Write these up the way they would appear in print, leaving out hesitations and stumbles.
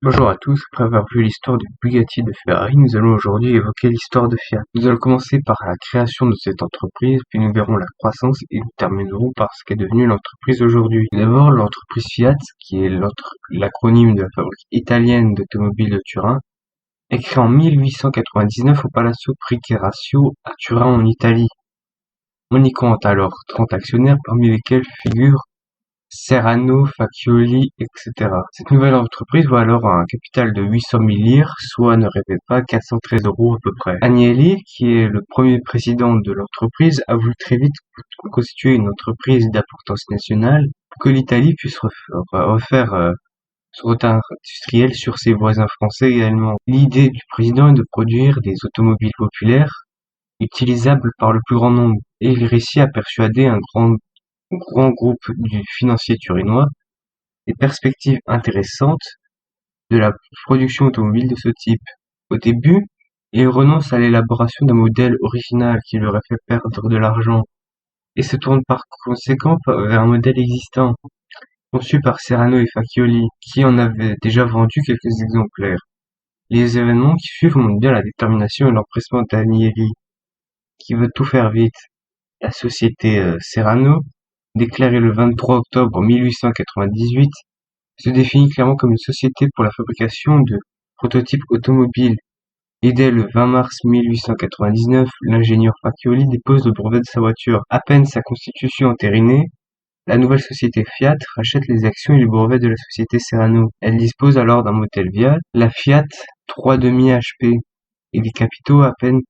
Bonjour à tous, après avoir vu l'histoire de Bugatti et de Ferrari, nous allons aujourd'hui évoquer l'histoire de Fiat. Nous allons commencer par la création de cette entreprise, puis nous verrons la croissance et nous terminerons par ce qu'est devenue l'entreprise aujourd'hui. D'abord, l'entreprise Fiat, qui est l'acronyme de la fabrique italienne d'automobiles de Turin, est créée en 1899 au Palazzo Pricrazio à Turin en Italie. On y compte alors 30 actionnaires, parmi lesquels figurent Serrano, Facchioli, etc. Cette nouvelle entreprise voit alors un capital de 800 000 lire, soit, ne rêvez pas, 413 € à peu près. Agnelli, qui est le premier président de l'entreprise, a voulu très vite constituer une entreprise d'importance nationale pour que l'Italie puisse refaire son retard industriel sur ses voisins français également. L'idée du président est de produire des automobiles populaires utilisables par le plus grand nombre, et il réussit à persuader un grand groupe du financier turinois des perspectives intéressantes de la production automobile de ce type. Au début, il renonce à l'élaboration d'un modèle original qui lui aurait fait perdre de l'argent et se tourne par conséquent vers un modèle existant, conçu par Serrano et Facchioli, qui en avaient déjà vendu quelques exemplaires. Les événements qui suivent montrent bien la détermination et l'empressement d'Agnelli, qui veut tout faire vite. La société Serrano, déclarée le 23 octobre 1898, se définit clairement comme une société pour la fabrication de prototypes automobiles, et dès le 20 mars 1899, l'ingénieur Facchioli dépose le brevet de sa voiture. À peine sa constitution entérinée, la nouvelle société Fiat rachète les actions et les brevets de la société Serrano. Elle dispose alors d'un modèle Fiat, la Fiat 3,5 HP, et des capitaux à peine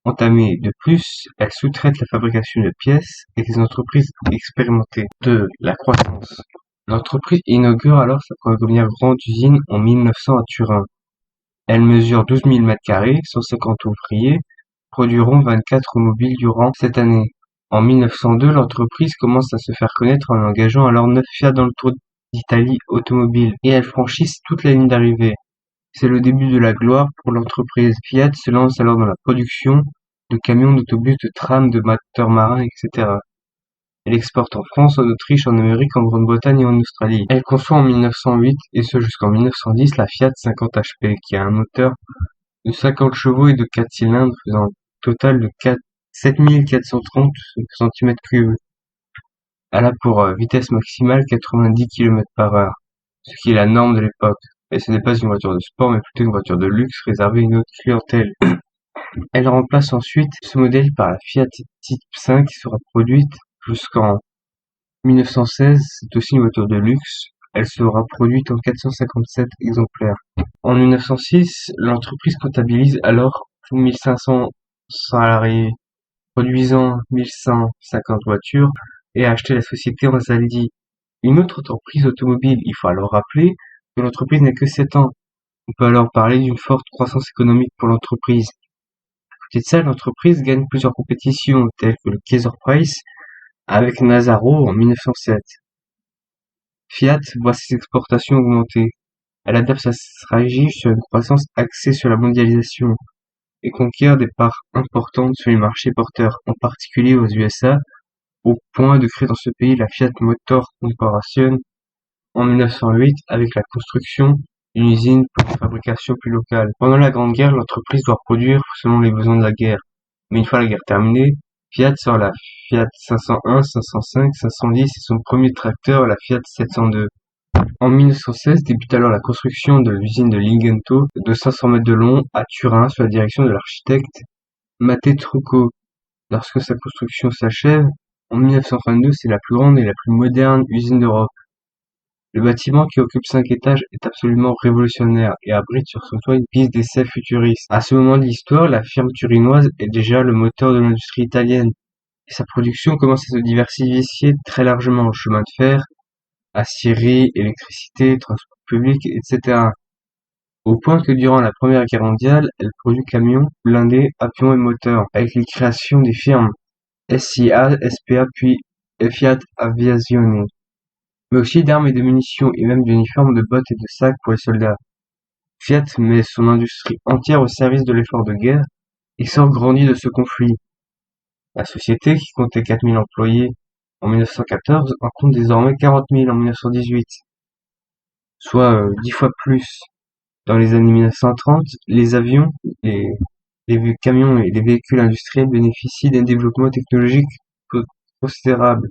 entamés. De plus, elle sous-traite la fabrication de pièces et des entreprises expérimentées. 2. La croissance. L'entreprise inaugure alors sa première grande usine en 1900 à Turin. Elle mesure 12 000 m², 150 ouvriers produiront 24 mobiles durant cette année. En 1902, l'entreprise commence à se faire connaître en engageant alors 9 Fiat dans le Tour d'Italie automobile, et elles franchissent toute la ligne d'arrivée. C'est le début de la gloire pour l'entreprise. Fiat se lance alors dans la production de camions, d'autobus, de trams, de moteurs marins, etc. Elle exporte en France, en Autriche, en Amérique, en Grande-Bretagne et en Australie. Elle conçoit en 1908, et ce jusqu'en 1910, la Fiat 50 HP, qui a un moteur de 50 chevaux et de 4 cylindres, faisant un total de 7430 cm3. Elle a pour vitesse maximale 90 km/h, ce qui est la norme de l'époque. Et ce n'est pas une voiture de sport, mais plutôt une voiture de luxe réservée à une autre clientèle. Elle remplace ensuite ce modèle par la Fiat Type 5 qui sera produite jusqu'en 1916. C'est aussi une voiture de luxe. Elle sera produite en 457 exemplaires. En 1906, l'entreprise comptabilise alors 1500 salariés, produisant 1150 voitures, et a acheté la société Ansaldi, une autre entreprise automobile. Il faut alors rappeler que l'entreprise n'a que 7 ans. On peut alors parler d'une forte croissance économique pour l'entreprise. À côté de ça, l'entreprise gagne plusieurs compétitions, telles que le Kaiser Prize avec Nazzaro en 1907. Fiat voit ses exportations augmenter. Elle adapte sa stratégie sur une croissance axée sur la mondialisation et conquiert des parts importantes sur les marchés porteurs, en particulier aux USA, au point de créer dans ce pays la Fiat Motor Corporation en 1908 avec la construction d'une usine pour une fabrication plus locale. Pendant la Grande Guerre, l'entreprise doit produire selon les besoins de la guerre. Mais une fois la guerre terminée, Fiat sort la Fiat 501, 505, 510 et son premier tracteur, la Fiat 702. En 1916 débute alors la construction de l'usine de Linghetto de 500 mètres de long à Turin sous la direction de l'architecte Matteo Trucco. Lorsque sa construction s'achève, en 1922, c'est la plus grande et la plus moderne usine d'Europe. Le bâtiment, qui occupe 5 étages, est absolument révolutionnaire et abrite sur son toit une piste d'essai futuriste. À ce moment de l'histoire, la firme turinoise est déjà le moteur de l'industrie italienne et sa production commence à se diversifier très largement: chemin de fer, aciérie, électricité, transport public, etc. Au point que durant la Première Guerre mondiale, elle produit camions, blindés, avions et moteurs, avec les créations des firmes SIA, SPA puis Fiat Aviazione, mais aussi d'armes et de munitions et même d'uniformes, de bottes et de sacs pour les soldats. Fiat met son industrie entière au service de l'effort de guerre et sort grandi de ce conflit. La société, qui comptait 4000 employés en 1914, en compte désormais 40 000 en 1918, soit 10 fois plus. Dans les années 1930, les avions, les, les camions et les véhicules industriels bénéficient d'un développement technologique considérable.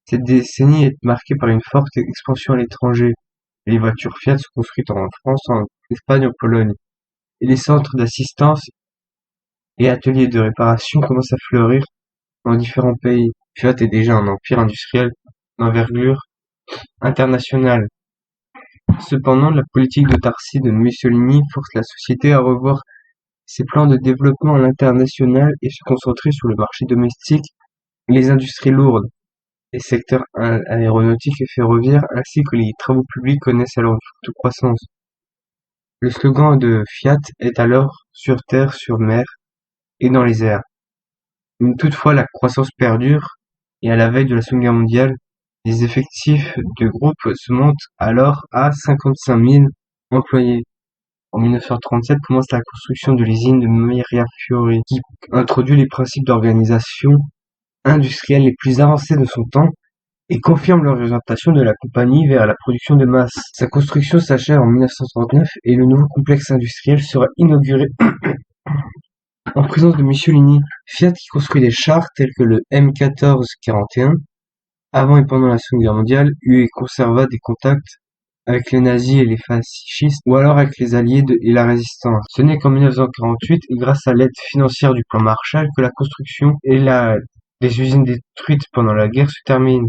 Cette décennie est marquée par une forte expansion à l'étranger. Les voitures Fiat sont construites en France, en Espagne, en Pologne. Et les centres d'assistance et ateliers de réparation commencent à fleurir dans différents pays. Fiat est déjà un empire industriel d'envergure internationale. Cependant, la politique d'autarcie de Mussolini force la société à revoir ses plans de développement à l'international et se concentrer sur le marché domestique et les industries lourdes. Les secteurs aéronautiques et ferroviaires ainsi que les travaux publics connaissent alors une forte croissance. Le slogan de Fiat est alors sur terre, sur mer et dans les airs. Toutefois, la croissance perdure et à la veille de la Seconde Guerre mondiale, les effectifs du groupe se montent alors à 55 000 employés. En 1937 commence la construction de l'usine de Mirafiori, qui introduit les principes d'organisation industrielle les plus avancés de son temps et confirme l'orientation de la compagnie vers la production de masse. Sa construction s'achève en 1939 et le nouveau complexe industriel sera inauguré en présence de Mussolini. Fiat qui construit des chars tels que le M1441 avant et pendant la Seconde Guerre mondiale eut et conserva des contacts avec les nazis et les fascistes, ou alors avec les Alliés et la Résistance. Ce n'est qu'en 1948, et grâce à l'aide financière du plan Marshall, que la construction et des usines détruites pendant la guerre se terminent.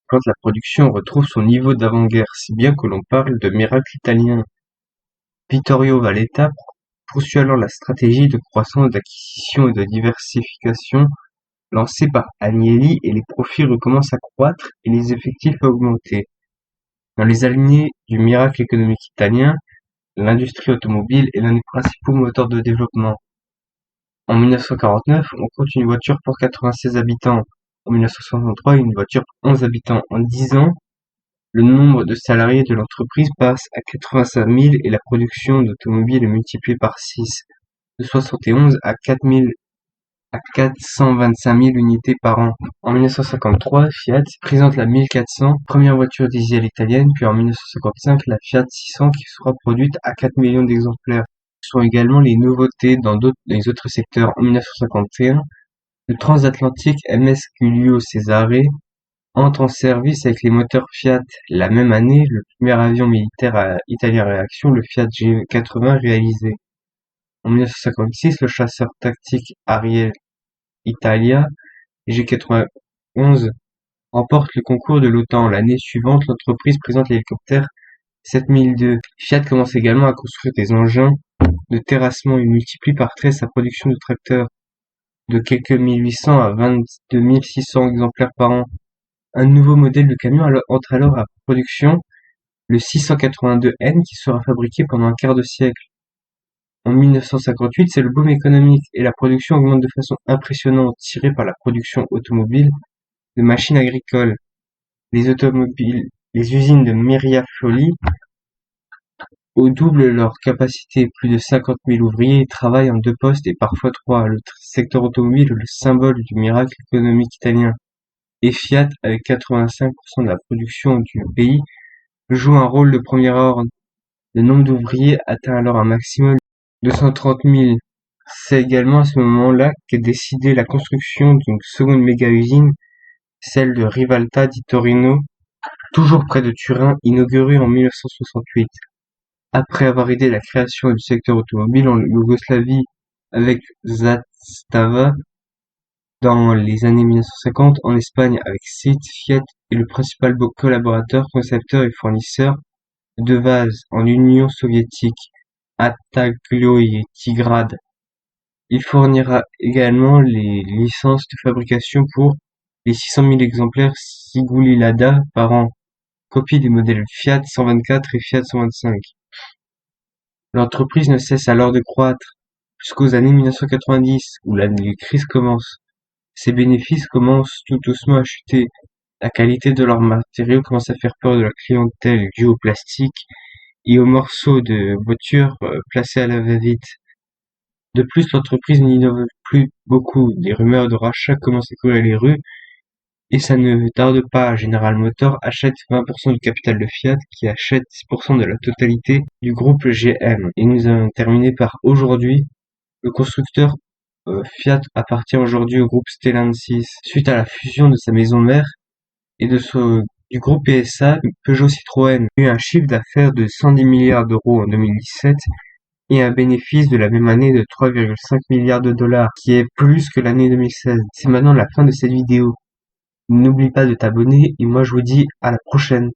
Quand la production retrouve son niveau d'avant-guerre, si bien que l'on parle de miracle italien. Vittorio Valletta poursuit alors la stratégie de croissance, d'acquisition et de diversification lancée par Agnelli et les profits recommencent à croître et les effectifs à augmenter. Dans les années du miracle économique italien, l'industrie automobile est l'un des principaux moteurs de développement. En 1949, on compte une voiture pour 96 habitants. En 1963, une voiture pour 11 habitants. En 10 ans, le nombre de salariés de l'entreprise passe à 85 000 et la production d'automobiles est multipliée par 6, de 71 à 425 000 unités par an. En 1953, Fiat présente la 1400, première voiture diesel italienne, puis en 1955, la Fiat 600 qui sera produite à 4 millions d'exemplaires. Ce sont également les nouveautés dans les autres secteurs. En 1951, le transatlantique MS Giulio Cesare entre en service avec les moteurs Fiat. La même année, le premier avion militaire italien à réaction, le Fiat G80, réalisé. En 1956, le chasseur tactique Ariel Italia G91 remporte le concours de l'OTAN. L'année suivante, l'entreprise présente l'hélicoptère 7002. Fiat commence également à construire des engins de terrassement et multiplie par 13 sa production de tracteurs, de quelques 1800 à 22 600 exemplaires par an. Un nouveau modèle de camion entre alors à production, le 682N, qui sera fabriqué pendant un quart de siècle. En 1958, c'est le boom économique et la production augmente de façon impressionnante, tirée par la production automobile de machines agricoles. Les usines de Mirafiori doublent leur capacité, plus de 50 000 ouvriers travaillent en 2 postes et parfois 3. Le secteur automobile est le symbole du miracle économique italien. Et Fiat, avec 85% de la production du pays, joue un rôle de premier ordre. Le nombre d'ouvriers atteint alors un maximum de 230 000. C'est également à ce moment-là qu'est décidée la construction d'une seconde méga-usine, celle de Rivalta di Torino, toujours près de Turin, inaugurée en 1968. Après avoir aidé la création du secteur automobile en Yougoslavie avec Zastava, dans les années 1950, en Espagne avec SIT, Fiat est le principal collaborateur, concepteur et fournisseur de vases en Union soviétique à Taglioï-Tigrad. Il fournira également les licences de fabrication pour les 600 000 exemplaires Sigulilada par an, copie des modèles Fiat 124 et Fiat 125. L'entreprise ne cesse alors de croître jusqu'aux années 1990 où la crise commence. Ses bénéfices commencent tout doucement à chuter. La qualité de leurs matériaux commence à faire peur de la clientèle due au plastique et aux morceaux de voitures placés à la va-vite. De plus, l'entreprise n'innove plus beaucoup. Des rumeurs de rachat commencent à courir les rues Et ça ne tarde pas, General Motors achète 20% du capital de Fiat, qui achète 10% de la totalité du groupe GM. Et nous allons terminer par aujourd'hui. Le constructeur Fiat appartient aujourd'hui au groupe Stellantis suite à la fusion de sa maison mère et du groupe PSA. Peugeot Citroën a eu un chiffre d'affaires de 110 milliards d'euros en 2017 et un bénéfice de la même année de 3,5 milliards de dollars, qui est plus que l'année 2016. C'est maintenant la fin de cette vidéo. N'oublie pas de t'abonner et moi je vous dis à la prochaine.